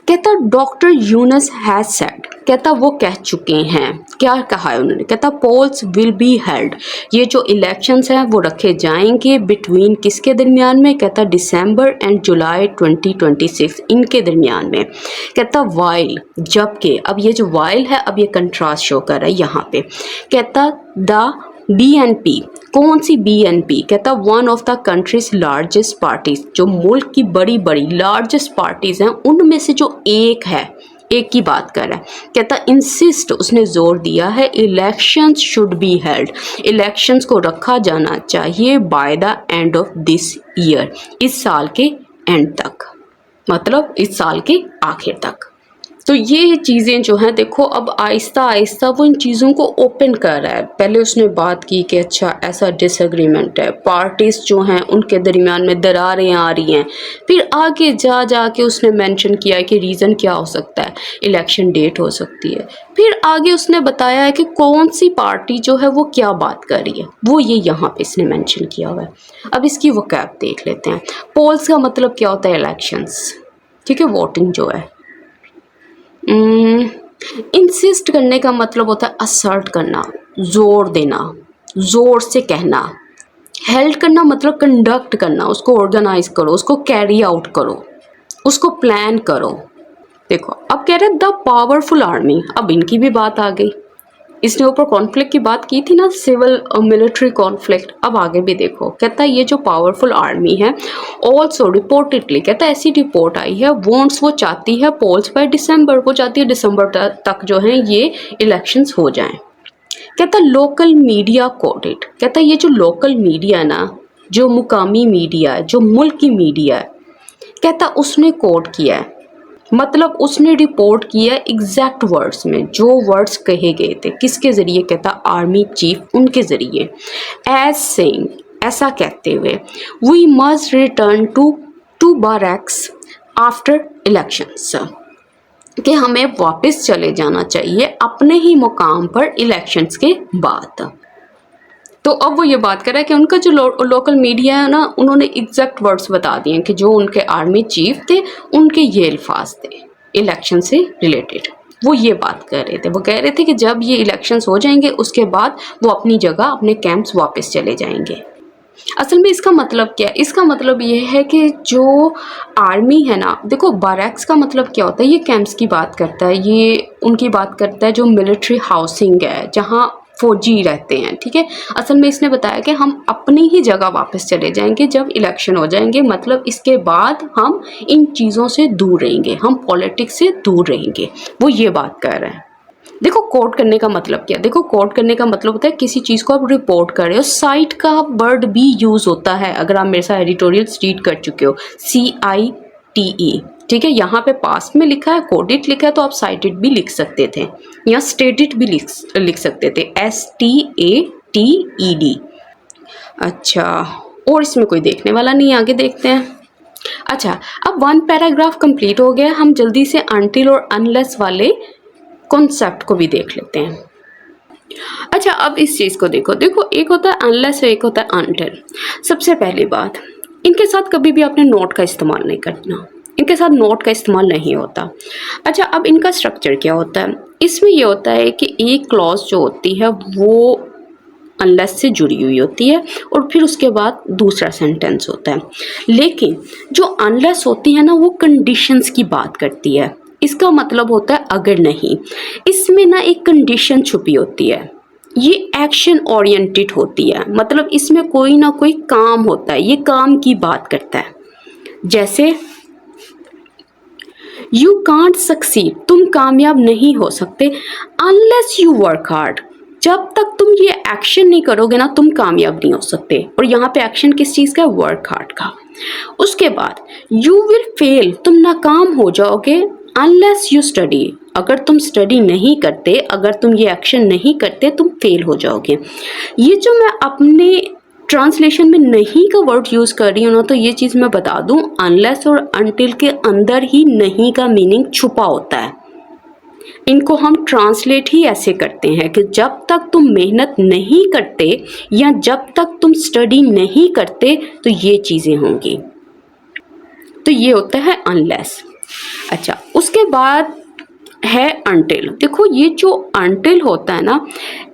कहता डॉक्टर यूनस हैज सेड, कहता वो कह चुके हैं, क्या कहा है उन्होंने, कहता पोल्स विल बी हेल्ड, ये जो इलेक्शंस हैं वो रखे जाएंगे बिटवीन किसके दरमियान में, कहता दिसंबर एंड जुलाई 2026, इनके दरमियान में। कहता वाइल, जबकि, अब ये जो वाइल है अब ये कंट्रास्ट शो कर रहा है यहाँ पे। कहता द BNP, कौन सी BNP, कहता one of the countries largest parties, जो मुल्क की बड़ी बड़ी लार्जेस्ट पार्टीज हैं उनमें से जो एक है, एक की बात कर रहा है। कहता इंसिस्ट, उसने जोर दिया है, elections should be held, elections को रखा जाना चाहिए by the end of this year, इस साल के एंड तक, मतलब इस साल के आखिर तक। तो ये चीज़ें जो हैं, देखो अब आहिस्ता आहिस्ता वो इन चीज़ों को ओपन कर रहा है। पहले उसने बात की कि अच्छा ऐसा डिसएग्रीमेंट है, पार्टीज़ जो हैं उनके दरमियान में दरारें आ रही हैं, फिर आगे जा के उसने मेंशन किया है कि रीज़न क्या हो सकता है, इलेक्शन डेट हो सकती है। फिर आगे उसने बताया है कि कौन सी पार्टी जो है वो क्या बात कर रही है, वो ये यहाँ पे इसने मेंशन किया हुआ है। अब इसकी वो कैप देख लेते हैं। पोल्स का मतलब क्या होता है, इलेक्शंस। ठीक है, वोटिंग जो है। इंसिस्ट करने का मतलब होता है असर्ट करना, जोर देना, जोर से कहना। हेल्ड करना मतलब कंडक्ट करना, उसको ऑर्गेनाइज करो, उसको कैरी आउट करो, उसको प्लान करो। देखो अब कह रहे हैं द पावरफुल आर्मी, अब इनकी भी बात आ गई। इसने ऊपर कॉन्फ्लिक्ट की बात की थी ना, सिविल मिलिट्री कॉन्फ्लिक्ट। अब आगे भी देखो, कहता है ये जो पावरफुल आर्मी है, ऑल्सो रिपोर्टेडली, कहता है ऐसी रिपोर्ट आई है, वॉन्ट्स, वो चाहती है, पोल्स बाय दिसंबर, वो चाहती है दिसंबर तक जो है ये इलेक्शंस हो जाएं। कहता लोकल मीडिया कोडेड, कहता ये जो लोकल मीडिया ना, जो मुकामी मीडिया है, जो मुल्क की मीडिया है, कहता उसने कोड किया है, मतलब उसने रिपोर्ट किया एग्जैक्ट वर्ड्स में, जो वर्ड्स कहे गए थे, किसके ज़रिए, कहता आर्मी चीफ उनके ज़रिए, एज सेइंग, ऐसा कहते हुए, we must return to barracks after elections, कि हमें वापस चले जाना चाहिए अपने ही मुकाम पर इलेक्शंस के बाद। तो अब वो ये बात कर रहा है कि उनका जो लोकल मीडिया है ना, उन्होंने एग्जैक्ट वर्ड्स बता दिए कि जो उनके आर्मी चीफ थे उनके ये अल्फाज थे। इलेक्शन से रिलेटेड। वो ये बात कर रहे थे, वो कह रहे थे कि जब ये इलेक्शंस हो जाएंगे उसके बाद वो अपनी जगह अपने कैंप्स वापस चले जाएंगे। असल में इसका मतलब क्या है? इसका मतलब ये है कि जो आर्मी है ना, देखो बैरक्स का मतलब क्या होता है, ये कैंप्स की बात करता है, ये उनकी बात करता है जो मिलिट्री हाउसिंग है जहाँ फौजी रहते हैं, ठीक है। असल में इसने बताया कि हम अपनी ही जगह वापस चले जाएंगे जब इलेक्शन हो जाएंगे, मतलब इसके बाद हम इन चीज़ों से दूर रहेंगे, हम पॉलिटिक्स से दूर रहेंगे, वो ये बात कर रहे हैं। देखो कोट करने का मतलब क्या है? देखो कोट करने का मतलब होता है किसी चीज़ को आप रिपोर्ट कर रहे हो। साइट का वर्ड भी यूज़ होता है, अगर आप मेरे साथ एडिटोरियल्स रीड कर चुके हो, CITE, ठीक है। यहाँ पे पास्ट में लिखा है, कोडिट लिखा है, तो आप साइटेड भी लिख सकते थे या स्टेटेड भी लिख सकते थे, STATED। अच्छा, और इसमें कोई देखने वाला नहीं, आगे देखते हैं। अच्छा, अब 1 पैराग्राफ कंप्लीट हो गया, हम जल्दी से अनटिल और अनलेस वाले कॉन्सेप्ट को भी देख लेते हैं। अच्छा, अब इस चीज़ को देखो, एक होता है अनलेस और एक होता है अनटिल। सबसे पहली बात, इनके साथ कभी भी आपने नोट का इस्तेमाल नहीं करना, इनके साथ नोट का इस्तेमाल नहीं होता। अच्छा, अब इनका स्ट्रक्चर क्या होता है? इसमें ये होता है कि एक क्लॉज जो होती है वो अनलेस से जुड़ी हुई होती है और फिर उसके बाद दूसरा सेंटेंस होता है। लेकिन जो अनलेस होती है ना, वो कंडीशंस की बात करती है। इसका मतलब होता है अगर नहीं, इसमें ना एक कंडीशन छुपी होती है, ये एक्शन ओरिएंटेड होती है, मतलब इसमें कोई ना कोई काम होता है, ये काम की बात करता है। जैसे यू कांट सक्सीड, तुम कामयाब नहीं हो सकते अनलेस यू वर्क हार्ड, जब तक तुम ये एक्शन नहीं करोगे ना तुम कामयाब नहीं हो सकते। और यहाँ पे एक्शन किस चीज़ का? वर्क हार्ड का। उसके बाद यू विल फेल, तुम नाकाम हो जाओगे अनलेस यू स्टडी, अगर तुम स्टडी नहीं करते, अगर तुम ये एक्शन नहीं करते तुम फेल हो जाओगे। ये जो मैं अपने ट्रांसलेशन में नहीं का वर्ड यूज़ कर रही हूँ ना, तो ये चीज़ मैं बता दूँ, अनलेस और अनटिल के अंदर ही नहीं का मीनिंग छुपा होता है। इनको हम ट्रांसलेट ही ऐसे करते हैं कि जब तक तुम मेहनत नहीं करते या जब तक तुम स्टडी नहीं करते तो ये चीज़ें होंगी। तो ये होता है अनलेस। अच्छा, उसके बाद है अनटिल। देखो ये जो अनटिल होता है ना,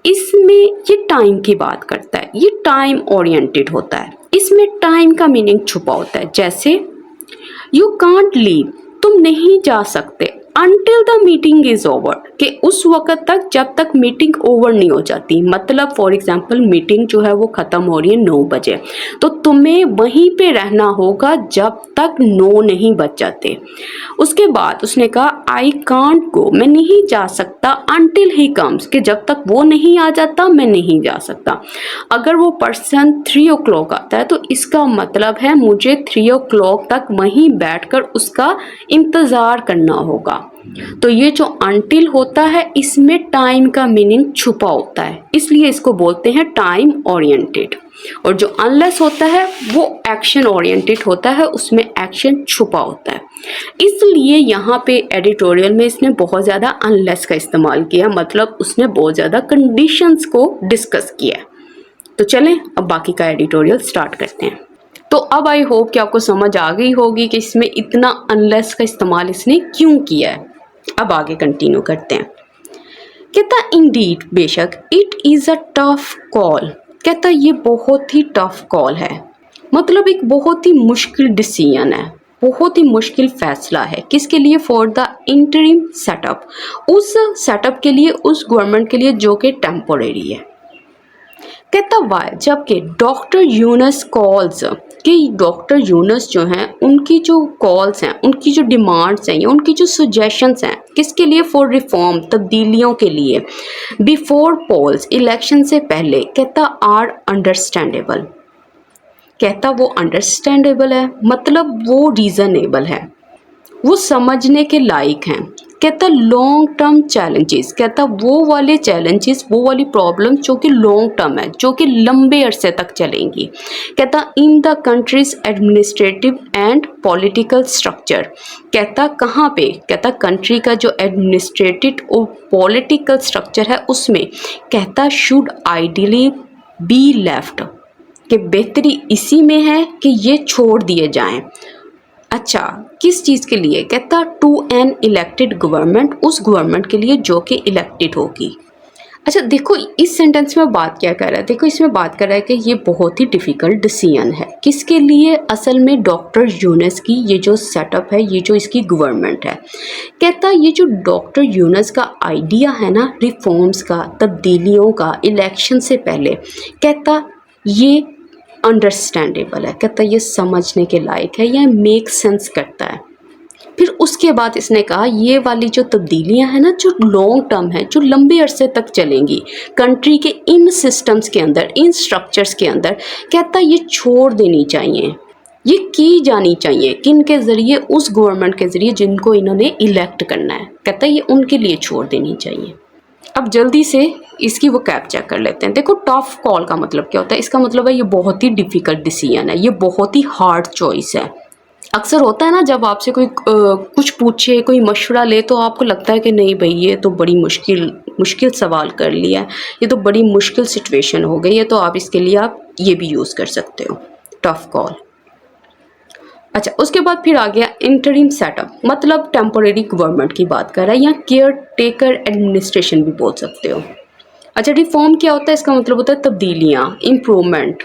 इसमें ये टाइम की बात करता है, ये टाइम ओरिएंटेड होता है, इसमें टाइम का मीनिंग छुपा होता है। जैसे यू कांट लीव, तुम नहीं जा सकते until the meeting is over, कि उस वक्त तक जब तक मीटिंग ओवर नहीं हो जाती। मतलब फॉर एग्जाम्पल मीटिंग जो है वो ख़त्म हो रही है 9 बजे, तो तुम्हें वहीं पे रहना होगा जब तक 9 नहीं बज जाते। उसके बाद उसने कहा आई कांट गो, मैं नहीं जा सकता अनटिल ही कम्स, कि जब तक वो नहीं आ जाता मैं नहीं जा सकता। अगर वो पर्सन 3 o'clock आता है तो इसका मतलब है मुझे 3 o'clock तक वहीं बैठकर उसका इंतज़ार करना होगा। तो ये जो अनटिल होता है इसमें टाइम का मीनिंग छुपा होता है, इसलिए इसको बोलते हैं टाइम ओरिएंटेड। और जो अनलेस होता है वो एक्शन ओरिएंटेड होता है, उसमें एक्शन छुपा होता है। इसलिए यहाँ पे एडिटोरियल में इसने बहुत ज़्यादा अनलेस का इस्तेमाल किया, मतलब उसने बहुत ज़्यादा कंडीशंस को डिस्कस किया। तो चलें अब बाकी का एडिटोरियल स्टार्ट करते हैं। तो अब आई होप कि आपको समझ आ गई होगी कि इसमें इतना अनलेस का इस्तेमाल इसने क्यों किया है। अब आगे कंटिन्यू करते हैं। कहता इंडीड, बेशक, it is a tough call, कहता ये बहुत ही टफ कॉल है, मतलब एक बहुत ही मुश्किल डिसीजन है, बहुत ही मुश्किल फैसला है। किसके लिए? फॉर द इंटरिम सेटअप, उस सेटअप के लिए, उस गवर्नमेंट के लिए जो कि टेम्पोरेरी है। कहता वाई, जबकि डॉक्टर यूनस कॉल्स, कि डॉक्टर यूनस जो हैं उनकी जो कॉल्स हैं, उनकी जो डिमांड्स हैं या उनकी जो सजेशंस हैं, किसके लिए? फॉर रिफॉर्म, तब्दीलियों के लिए, बिफोर पोल्स, इलेक्शन से पहले, कहता आर अंडरस्टैंडेबल, कहता वो अंडरस्टैंडेबल है, मतलब वो रीज़नेबल है, वो समझने के लायक हैं। कहता लॉन्ग टर्म चैलेंजेस, कहता वो वाले चैलेंजेस, वो वाली प्रॉब्लम जो कि लॉन्ग टर्म है, जो कि लंबे अरसे तक चलेंगी। कहता in the countries administrative and political structure, कहता कहाँ पे? कहता कंट्री का जो एडमिनिस्ट्रेटिव और पॉलिटिकल स्ट्रक्चर है उसमें, कहता शुड आइडियली बी लेफ्ट, कि बेहतरी इसी में है कि ये छोड़ दिए जाएं। अच्छा, किस चीज़ के लिए? कहता टू एन इलेक्टेड गवर्नमेंट, उस गवर्नमेंट के लिए जो कि इलेक्टेड होगी। अच्छा देखो इस सेंटेंस में बात क्या कर रहा है, देखो इसमें बात कर रहा है कि ये बहुत ही डिफ़िकल्ट डिसीजन है किसके लिए, असल में डॉक्टर यूनस की ये जो सेटअप है, ये जो इसकी गवर्नमेंट है। कहता ये जो डॉक्टर यूनस का आइडिया है ना रिफॉर्म्स का, तब्दीलियों का, इलेक्शन से पहले, कहता ये अंडरस्टैंडेबल है, कहता ये समझने के लायक है, यह मेक सेंस करता है। फिर उसके बाद इसने कहा ये वाली जो तब्दीलियां हैं ना जो लॉन्ग टर्म है, जो लंबे अरसे तक चलेंगी कंट्री के इन सिस्टम्स के अंदर, इन स्ट्रक्चर्स के अंदर, कहता ये छोड़ देनी चाहिए, ये की जानी चाहिए। किन के ज़रिए? उस गवर्नमेंट के ज़रिए जिनको इन्होंने इलेक्ट करना है, कहता ये उनके लिए छोड़ देनी चाहिए। अब जल्दी से इसकी वो कैप चेक कर लेते हैं। देखो टफ कॉल का मतलब क्या होता है, इसका मतलब है ये बहुत ही डिफ़िकल्ट डिसीजन है, ये बहुत ही हार्ड चॉइस है। अक्सर होता है ना जब आपसे कोई कुछ पूछे, कोई मशवरा ले, तो आपको लगता है कि नहीं भाई ये तो बड़ी मुश्किल सवाल कर लिया है, ये तो बड़ी मुश्किल सिचुएशन हो गई है, तो आप इसके लिए आप ये भी यूज़ कर सकते हो, टफ कॉल। अच्छा उसके बाद फिर आ गया इंटरिम सेटअप, मतलब टेम्पोरेरी गवर्नमेंट की बात कर रहा है, या केयर टेकर एडमिनिस्ट्रेशन भी बोल सकते हो। अच्छा रिफॉर्म क्या होता है, इसका मतलब होता है तब्दीलियाँ, इम्प्रूवमेंट,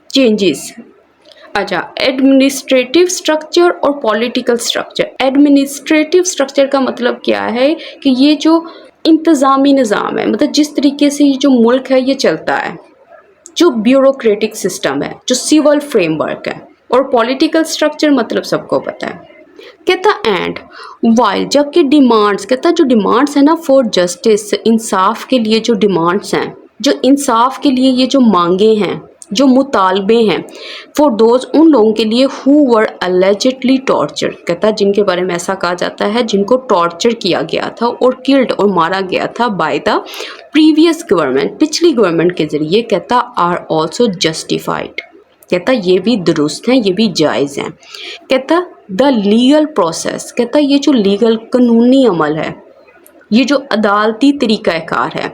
चेंजेस। अच्छा एडमिनिस्ट्रेटिव स्ट्रक्चर और पॉलिटिकल स्ट्रक्चर। एडमिनिस्ट्रेटिव स्ट्रक्चर का मतलब क्या है कि ये जो इंतज़ामी निज़ाम है, मतलब जिस तरीके से ये जो मुल्क है ये चलता है, जो ब्यूरोक्रेटिक सिस्टम है, जो सिविल फ्रेमवर्क है। और पॉलिटिकल स्ट्रक्चर मतलब सबको पता है। कहता एंड वाइल, जबकि डिमांड्स, कहता जो डिमांड्स है ना फॉर जस्टिस, इंसाफ के लिए जो डिमांड्स हैं, जो इंसाफ के लिए ये जो मांगे हैं, जो मुतालबे हैं, फॉर दोज उन लोगों के लिए हु वर अलेजिडली टॉर्चर, कहता जिनके बारे में ऐसा कहा जाता है जिनको टॉर्चर किया गया था और किल्ड और मारा गया था बाय द प्रीवियस गवर्नमेंट, पिछली गवर्नमेंट के ज़रिए, कहता आर ऑल्सो जस्टिफाइड, कहता ये भी दुरुस्त हैं, ये भी जायज़ हैं। कहता द लीगल प्रोसेस, कहता ये जो लीगल कानूनी अमल है, ये जो अदालती तरीक़ाकार है,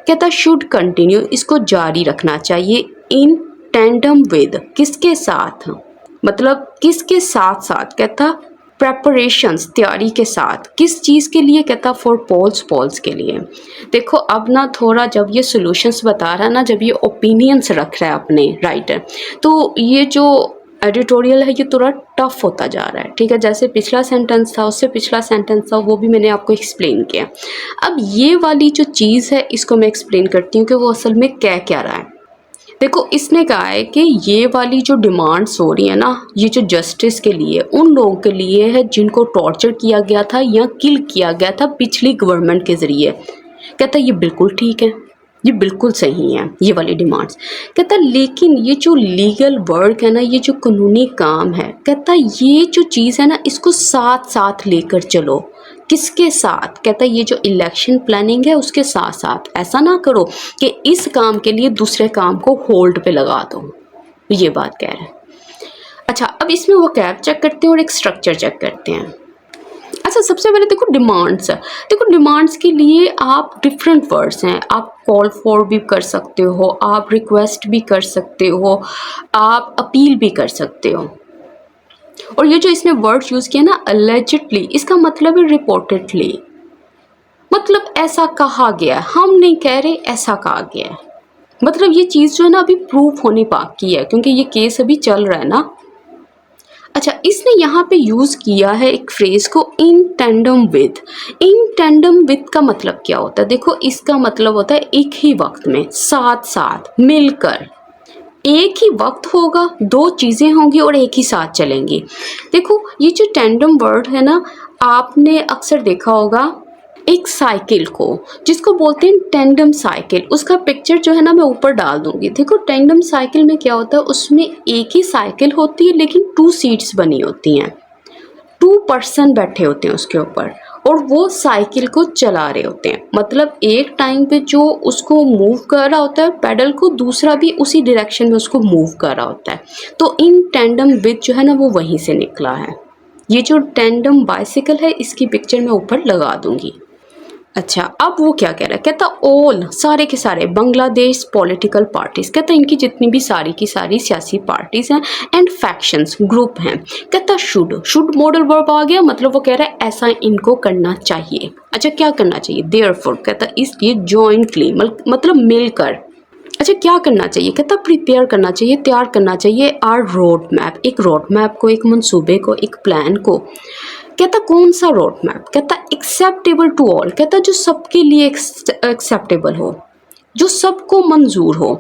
कहता शुड कंटिन्यू, इसको जारी रखना चाहिए, इन टेंडम विद, किसके साथ, मतलब किसके साथ साथ, कहता प्रेपरेशंस, तैयारी के साथ, किस चीज़ के लिए, कहता फॉर पोल्स के लिए। देखो अब ना थोड़ा जब ये सॉल्यूशंस बता रहा है ना, जब ये ओपिनियंस रख रहा है अपने राइटर, तो ये जो एडिटोरियल है ये थोड़ा टफ होता जा रहा है, ठीक है। जैसे पिछला सेंटेंस था, उससे पिछला सेंटेंस था, वो भी मैंने आपको एक्सप्लेन किया। अब ये वाली जो चीज़ है इसको मैं एक्सप्लेन करती हूँ कि वो असल में कह क्या रहा है। देखो इसने कहा है कि ये वाली जो डिमांड्स हो रही है ना, ये जो जस्टिस के लिए उन लोगों के लिए है जिनको टॉर्चर किया गया था या किल किया गया था पिछली गवर्नमेंट के ज़रिए। कहता ये बिल्कुल ठीक है, ये बिल्कुल सही है ये वाली डिमांड्स। कहता लेकिन ये जो लीगल वर्क है ना, ये जो कानूनी काम है, कहता ये जो चीज़ है ना इसको साथ साथ लेकर चलो। किसके साथ? कहता ये जो इलेक्शन प्लानिंग है उसके साथ साथ, ऐसा ना करो कि इस काम के लिए दूसरे काम को होल्ड पे लगा दो, ये बात कह रहे हैं। अच्छा अब इसमें वो कैप चेक करते हैं और एक स्ट्रक्चर चेक करते हैं। अच्छा सबसे पहले देखो डिमांड्स, देखो डिमांड्स के लिए आप डिफरेंट वर्ड्स हैं, आप कॉल फॉर भी कर सकते हो, आप रिक्वेस्ट भी कर सकते हो, आप अपील भी कर सकते हो। और ये जो इसमें वर्ड यूज़ किया ना अलेजिडली, इसका मतलब है रिपोर्टेडली, मतलब ऐसा कहा गया, हम नहीं कह रहे, ऐसा कहा गया है। मतलब ये चीज़ जो है ना अभी प्रूफ होने बाकी है क्योंकि ये केस अभी चल रहा है ना। अच्छा इसने यहाँ पे यूज़ किया है एक फ्रेज़ को in tandem with. In tandem with का मतलब क्या होता है? देखो इसका मतलब होता है एक ही वक्त में, साथ साथ, मिलकर, एक ही वक्त होगा, दो चीज़ें होंगी और एक ही साथ चलेंगी। देखो ये जो टेंडम वर्ड है ना, आपने अक्सर देखा होगा एक साइकिल को, जिसको बोलते हैं टेंडम साइकिल, उसका पिक्चर जो है ना मैं ऊपर डाल दूंगी। देखो टेंडम साइकिल में क्या होता है, उसमें एक ही साइकिल होती है लेकिन 2 सीट्स बनी होती हैं, 2 पर्सन बैठे होते हैं उसके ऊपर और वो साइकिल को चला रहे होते हैं। मतलब एक टाइम पे जो उसको मूव कर रहा होता है पैडल को, दूसरा भी उसी डायरेक्शन में उसको मूव कर रहा होता है। तो इन टेंडम विद जो है ना वो वहीं से निकला है। ये जो टेंडम बाइसिकल है इसकी पिक्चर मैं ऊपर लगा दूंगी। अच्छा, अब वो क्या कह रहा है, कहता ऑल, सारे के सारे बांग्लादेश पॉलिटिकल पार्टीज, कहता इनकी जितनी भी सारी की सारी सियासी पार्टीज हैं एंड फैक्शंस, ग्रुप हैं, कहता शुड मॉडल वर्ब आ गया, मतलब वो कह रहा है ऐसा इनको करना चाहिए। अच्छा, क्या करना चाहिए, देयरफॉर, कहता इसलिए जॉइंटली, मतलब मिलकर। अच्छा, क्या करना चाहिए, कहता प्रिपेयर करना चाहिए, तैयार करना चाहिए आर रोड मैप, एक रोड मैप को, एक मंसूबे को, एक प्लान को। कहता कौन सा रोड मैप, कहता एक्सेप्टेबल टू ऑल, कहता जो सबके लिए एक्सेप्टेबल हो, जो सबको मंजूर हो।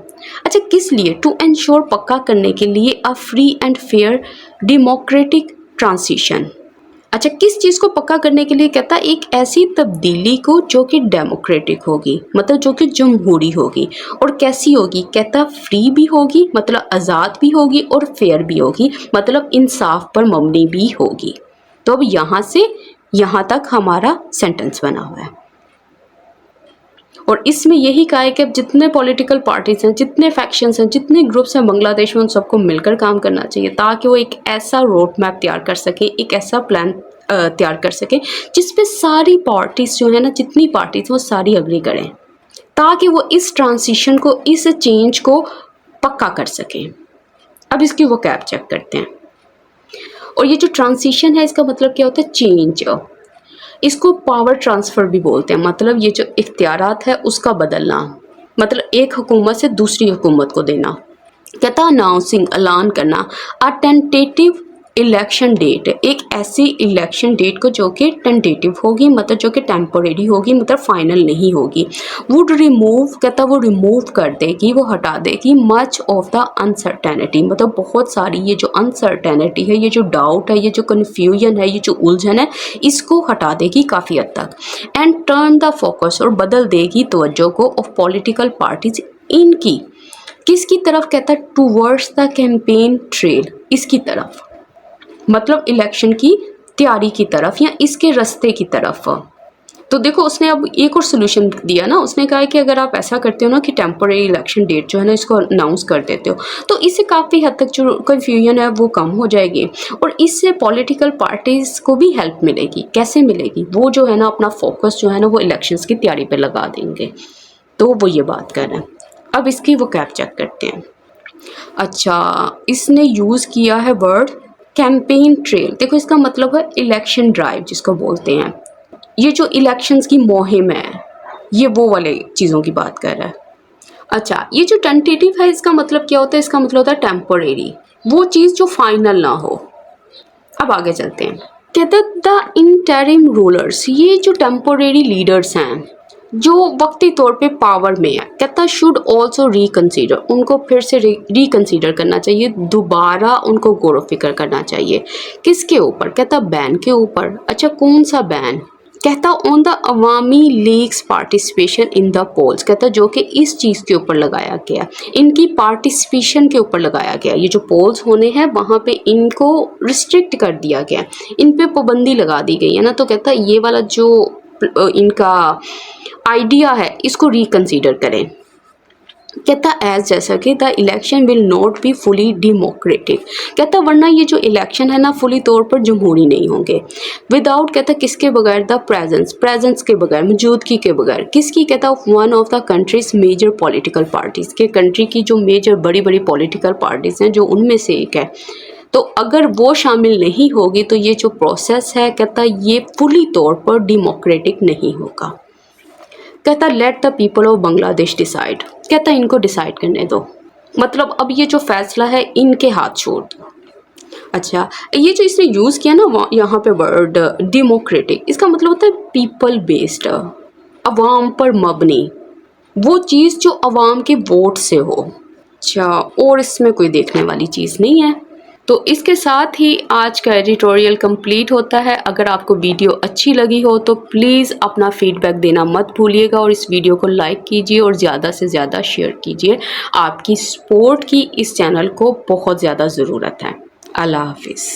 अच्छा, किस लिए, टू एंश्योर, पक्का करने के लिए, a free and fair democratic transition. अच्छा, किस चीज़ को पक्का करने के लिए, कहता एक ऐसी तब्दीली को जो कि डेमोक्रेटिक होगी, मतलब जो कि जमहूरी होगी, और कैसी होगी, कहता फ्री भी होगी, मतलब आज़ाद भी होगी, और फेयर भी होगी, मतलब इंसाफ पर मबनी भी होगी। तो अब यहाँ से यहाँ तक हमारा सेंटेंस बना हुआ है, और इसमें यही कहा है कि अब जितने पॉलिटिकल पार्टीज हैं, जितने फैक्शंस हैं, जितने ग्रुप्स हैं बांग्लादेश में, उन सबको मिलकर काम करना चाहिए ताकि वो एक ऐसा रोड मैप तैयार कर सके, एक ऐसा प्लान तैयार कर सके जिसपे सारी पार्टीज जो है ना, जितनी पार्टीज वो सारी अग्री करें, ताकि वो इस ट्रांजिशन को, इस चेंज को पक्का कर सकें। अब इसकी वो कैप चेक करते हैं। और ये जो ट्रांजिशन है, इसका मतलब क्या होता है, चेंज। इसको पावर ट्रांसफ़र भी बोलते हैं, मतलब ये जो इख्तियारात है उसका बदलना, मतलब एक हुकूमत से दूसरी हुकूमत को देना। कहता अनाउंसिंग, ऐलान करना, अ टेंटेटिव इलेक्शन डेट, एक ऐसी इलेक्शन डेट को जो कि टेंटेटिव होगी, मतलब जो कि टेम्पोरेरी होगी, मतलब फाइनल नहीं होगी। वुड रिमूव, कहता वो रिमूव कर देगी, वो हटा देगी, मच ऑफ द अनसर्टेनिटी, मतलब बहुत सारी ये जो अनसर्टेनिटी है, ये जो डाउट है, ये जो कन्फ्यूजन है, ये जो उलझन है, इसको हटा देगी काफ़ी हद तक। एंड टर्न द फोकस, और बदल देगी तवज्जो को, ऑफ पॉलिटिकल पार्टीज, इनकी किसकी तरफ, कहता टूवर्ड्स द कैंपेन ट्रेल, इसकी तरफ, मतलब इलेक्शन की तैयारी की तरफ या इसके रास्ते की तरफ। तो देखो उसने अब एक और सोल्यूशन दिया ना, उसने कहा है कि अगर आप ऐसा करते हो ना कि टेम्पोरेरी इलेक्शन डेट जो है ना इसको अनाउंस कर देते हो, तो इससे काफ़ी हद तक जो कन्फ्यूजन है वो कम हो जाएगी, और इससे पॉलिटिकल पार्टीज़ को भी हेल्प मिलेगी। कैसे मिलेगी, वो जो है ना अपना फोकस जो है ना वो इलेक्शंस की तैयारी पे लगा देंगे। तो वो ये बात कर रहे हैं। अब इसकी वो कैप चेक करते हैं। अच्छा, इसने यूज़ किया है वर्ड कैंपेन ट्रेल। देखो इसका मतलब है इलेक्शन ड्राइव जिसको बोलते हैं। ये जो इलेक्शंस की मुहिम है, ये वो वाले चीज़ों की बात कर रहा है। अच्छा, ये जो टेंटेटिव है इसका मतलब क्या होता है, इसका मतलब होता है टेम्पोरेरी, वो चीज़ जो फाइनल ना हो। अब आगे चलते हैं। कहते द इंटरिम रूलर्स, ये जो टेम्पोरेरी लीडर्स हैं जो वक्ती तौर पे पावर में है, कहता शुड ऑल्सो रिकन्सिडर, उनको फिर से रिकन्सिडर करना चाहिए, दोबारा उनको गौर फिक्र करना चाहिए। किसके ऊपर, कहता बैन के ऊपर। अच्छा, कौन सा बैन, कहता on the Awami League's participation in the polls, कहता जो कि इस चीज़ के ऊपर लगाया गया, इनकी पार्टिसिपेशन के ऊपर लगाया गया। ये जो पोल्स होने हैं वहाँ पे इनको रिस्ट्रिक्ट कर दिया गया, इन पे पाबंदी लगा दी गई है ना। तो कहता ये वाला जो इनका आइडिया है इसको रिकन्सिडर करें। कहता एज, जैसा कि the election will not be fully democratic, कहता वरना ये जो इलेक्शन है ना फुली तौर पर जमहूरी नहीं होंगे। विदाउट, कहता किसके बगैर, द प्रेजेंस के बगैर, मौजूदगी के बगैर, किसकी, कहता one of the country's major political parties, के कंट्री की जो मेजर बड़ी बड़ी पॉलिटिकल पार्टीज़ हैं जो उनमें से एक है। तो अगर वो शामिल नहीं होगी तो ये जो प्रोसेस है, कहता ये फुली तौर पर डेमोक्रेटिक नहीं होगा। कहता let the people of Bangladesh decide, कहता इनको डिसाइड करने दो, मतलब अब ये जो फैसला है इनके हाथ छोड़ दो। अच्छा, ये जो इसने यूज़ किया ना यहाँ पे वर्ड डेमोक्रेटिक, इसका मतलब होता है पीपल बेस्ड, अवाम पर मबनी, वो चीज़ जो अवाम के वोट से हो। अच्छा, और इसमें कोई देखने वाली चीज़ नहीं है। तो इसके साथ ही आज का एडिटोरियल कंप्लीट होता है। अगर आपको वीडियो अच्छी लगी हो तो प्लीज़ अपना फीडबैक देना मत भूलिएगा, और इस वीडियो को लाइक कीजिए और ज़्यादा से ज़्यादा शेयर कीजिए। आपकी सपोर्ट की इस चैनल को बहुत ज़्यादा ज़रूरत है। अल्लाह हाफिज़।